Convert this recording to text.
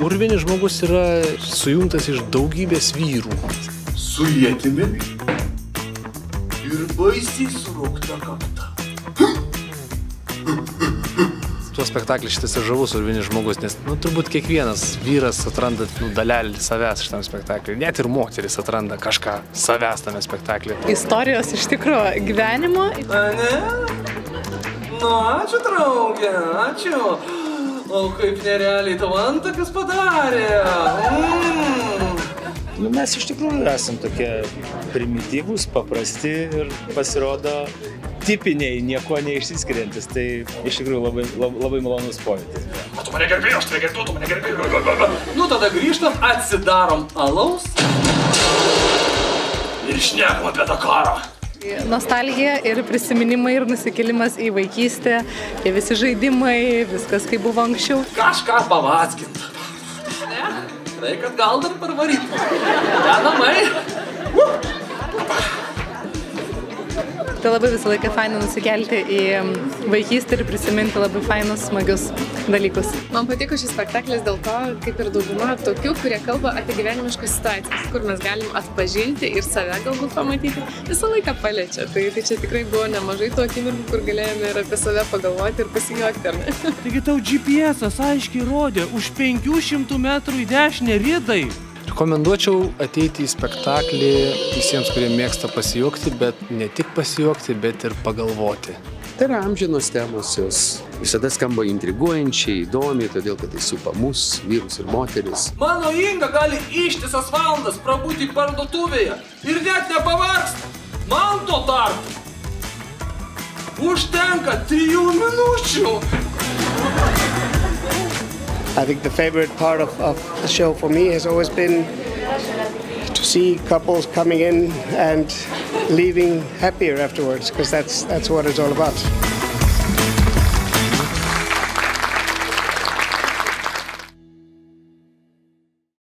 Urvinis žmogus yra sujungtas iš daugybės vyrų. Su ietimi ir baisiai suraukta kakta. Tuo spektaklį šitas ir žavus urvinis žmogus, nes turbūt kiekvienas vyras atranda dalelį savęs šitam spektakliui. Net ir moteris atranda kažką savęs tame spektaklyje. Istorijos iš tikro gyvenimo. Ne? Nu, ačiū, draugė, ačiū. O kaip nerealiai tavo antakius padarė. Mes iš tikrųjų esam tokie primityvūs, paprasti ir pasirodo tipiniai, nieko neišsiskiriantis. Tai iš tikrųjų labai malonus pojūtis. Tu mane gerbėjai, aš tave gerbiu, tu mane gerbėjai. Nu, tada grįžtam, atsidarom alaus ir šnekam apie tą karą. Nostalgija ir prisiminimai ir nusikėlimas į vaikystę, tie visi žaidimai, viskas kaip buvo anksčiau. Kažką pavackint. Ne? Tai, kad gal dar parvaryt. Ne, namai. Tai labai visą laiką faina nusikelti į vaikystę ir prisiminti labai fainus, smagius dalykus. Man patiko šis spektaklis dėl to, kaip ir dauguma tokių, kurie kalba apie gyvenimiškas situacijas, kur mes galim atpažinti ir save galbūt pamatyti, visą laiką paliečia. Tai čia tikrai buvo nemažai tų akimirkų, kur galėjome ir apie save pagalvoti ir pasijuokti, ar ne? Taigi tau GPS-as aiškiai rodė, už 500 metrų į dešinę ridai. Rekomenduočiau ateiti į spektaklį visiems, kurie mėgsta pasijuokti, bet ne tik pasijuokti, bet ir pagalvoti. Tai yra amžinos temos, jos visada skamba intriguojančiai, įdomiai, todėl kad tai supa mus, vyrus ir moteris. Mano Inga gali ištisas valandas prabūti parduotuvėje ir net nepavargsta. Man tuo tarpu užtenka 3 minučių. I think the favorite part of the show for me has always been to see couples coming in and leaving happier afterwards, because that's what it's all about.